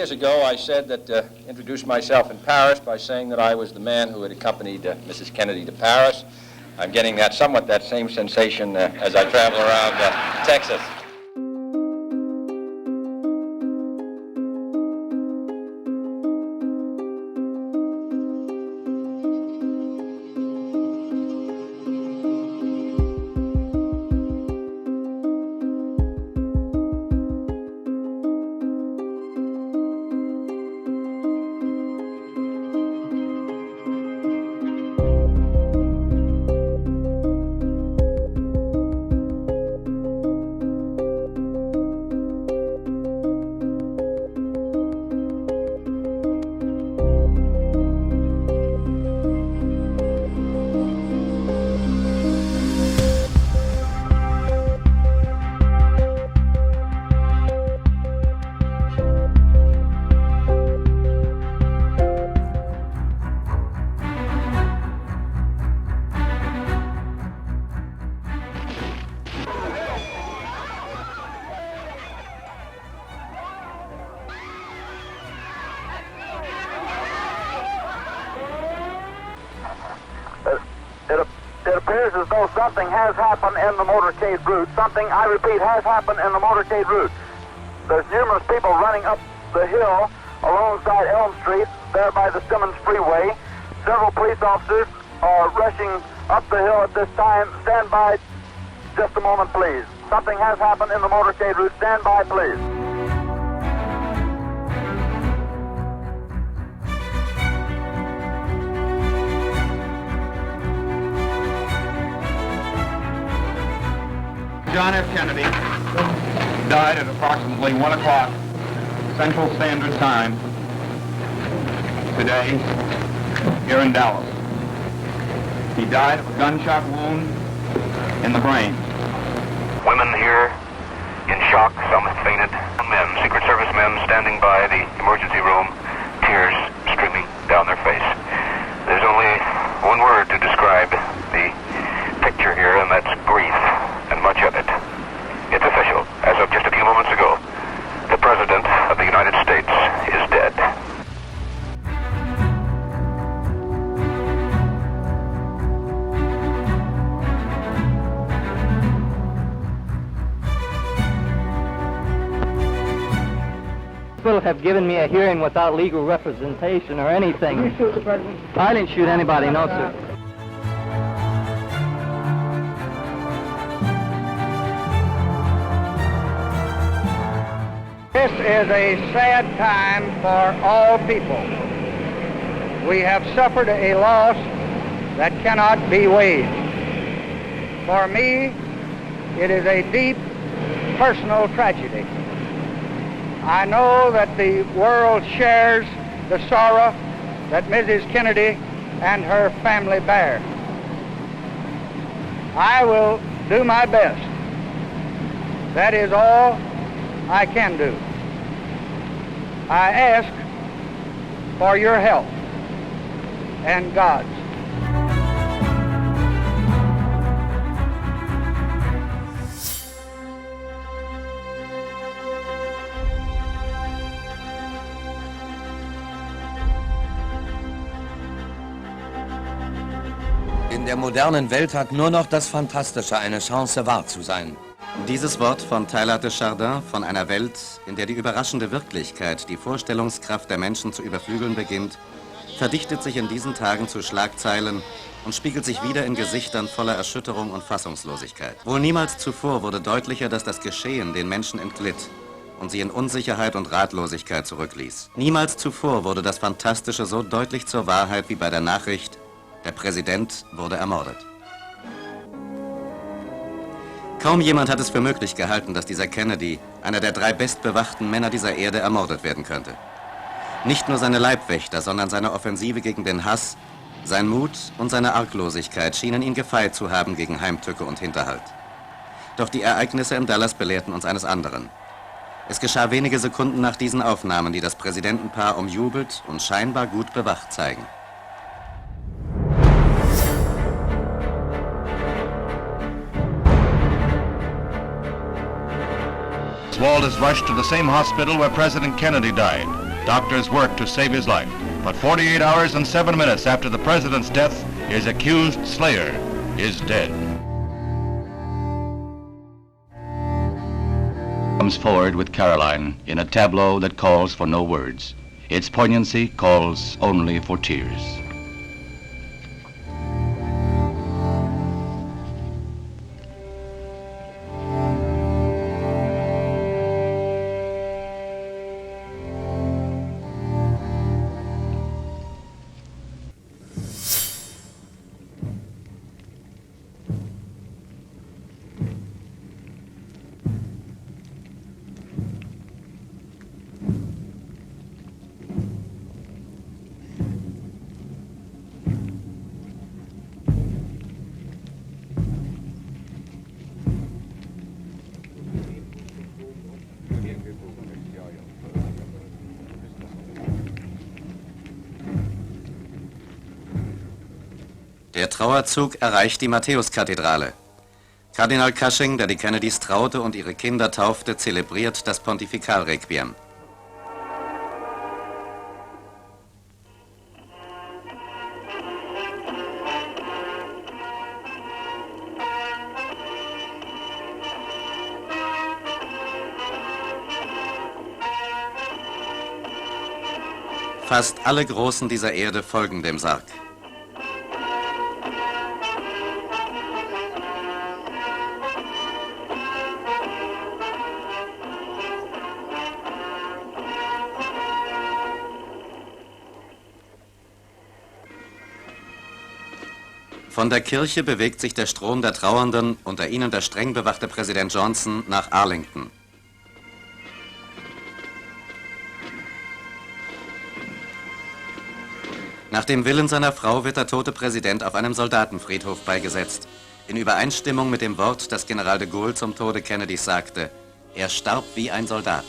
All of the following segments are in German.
years ago, I said that, introduced myself in Paris by saying that I was the man who had accompanied Mrs. Kennedy to Paris. I'm getting somewhat that same sensation as I travel around Texas. It appears as though something has happened in the motorcade route. Something, I repeat, has happened in the motorcade route. There's numerous people running up the hill alongside Elm Street, there by the Simmons Freeway. Several police officers are rushing up the hill at this time. Stand by just a moment, please. Something has happened in the motorcade route. Stand by, please. John F. Kennedy died at approximately 1 o'clock Central Standard Time today here in Dallas. He died of a gunshot wound in the brain. Women here in shock, some have fainted. Men, Secret Service men standing by the emergency room, tears streaming down their face. There's only one word to describe the picture here, and that's grief. And much of it. It's official. As of just a few moments ago, the President of the United States is dead. People have given me a hearing without legal representation or anything. Did you shoot the President? I didn't shoot anybody, no, sir. This is a sad time for all people. We have suffered a loss that cannot be weighed. For me, it is a deep personal tragedy. I know that the world shares the sorrow that Mrs. Kennedy and her family bear. I will do my best. That is all I can do. I ask for your help and God's. In der modernen Welt hat nur noch das Fantastische eine Chance, wahr zu sein. Dieses Wort von Teilhard de Chardin von einer Welt, in der die überraschende Wirklichkeit die Vorstellungskraft der Menschen zu überflügeln beginnt, verdichtet sich in diesen Tagen zu Schlagzeilen und spiegelt sich wieder in Gesichtern voller Erschütterung und Fassungslosigkeit. Wohl niemals zuvor wurde deutlicher, dass das Geschehen den Menschen entglitt und sie in Unsicherheit und Ratlosigkeit zurückließ. Niemals zuvor wurde das Fantastische so deutlich zur Wahrheit wie bei der Nachricht, der Präsident wurde ermordet. Kaum jemand hat es für möglich gehalten, dass dieser Kennedy, einer der 3 bestbewachten Männer dieser Erde, ermordet werden könnte. Nicht nur seine Leibwächter, sondern seine Offensive gegen den Hass, sein Mut und seine Arglosigkeit schienen ihn gefeit zu haben gegen Heimtücke und Hinterhalt. Doch die Ereignisse in Dallas belehrten uns eines anderen. Es geschah wenige Sekunden nach diesen Aufnahmen, die das Präsidentenpaar umjubelt und scheinbar gut bewacht zeigen. Oswald is rushed to the same hospital where President Kennedy died. Doctors work to save his life, but 48 hours and 7 minutes after the president's death, his accused slayer is dead. Comes forward with Caroline in a tableau that calls for no words. Its poignancy calls only for tears. Der Trauerzug erreicht die Matthäuskathedrale. Kardinal Cushing, der die Kennedys traute und ihre Kinder taufte, zelebriert das Pontifikalrequiem. Fast alle Großen dieser Erde folgen dem Sarg. Von der Kirche bewegt sich der Strom der Trauernden, unter ihnen der streng bewachte Präsident Johnson, nach Arlington. Nach dem Willen seiner Frau wird der tote Präsident auf einem Soldatenfriedhof beigesetzt, in Übereinstimmung mit dem Wort, das General de Gaulle zum Tode Kennedys sagte: Er starb wie ein Soldat.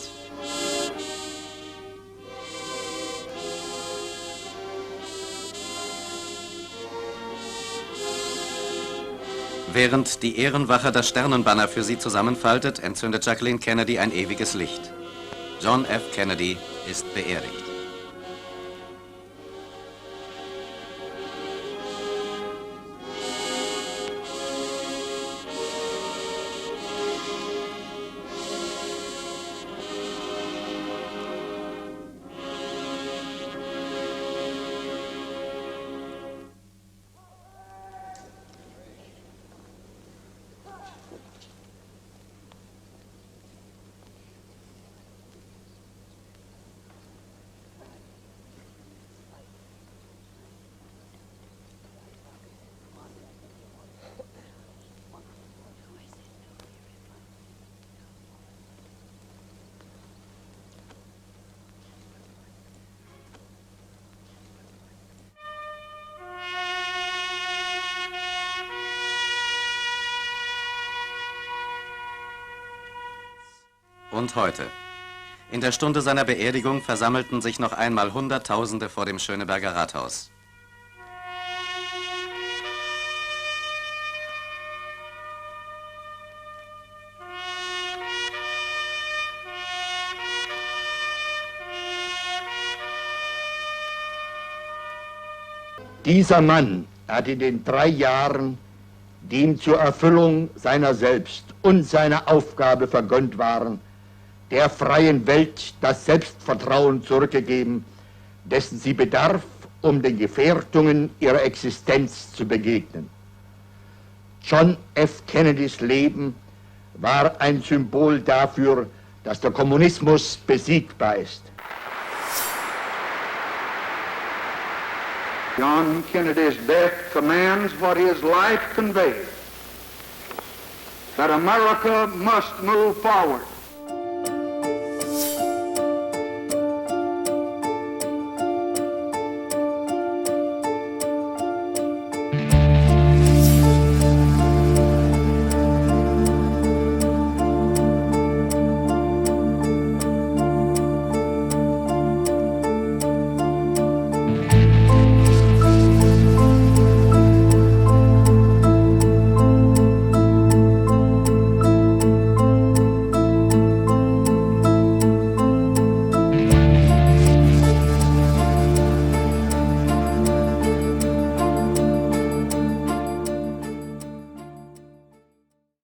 Während die Ehrenwache das Sternenbanner für sie zusammenfaltet, entzündet Jacqueline Kennedy ein ewiges Licht. John F. Kennedy ist beerdigt. Und heute. In der Stunde seiner Beerdigung versammelten sich noch einmal Hunderttausende vor dem Schöneberger Rathaus. Dieser Mann hat in den 3 Jahren, die ihm zur Erfüllung seiner selbst und seiner Aufgabe vergönnt waren, der freien Welt das Selbstvertrauen zurückgegeben, dessen sie bedarf, um den Gefährdungen ihrer Existenz zu begegnen. John F. Kennedys Leben war ein Symbol dafür, dass der Kommunismus besiegbar ist. John Kennedy's death commands what his life conveyed, that America must move forward.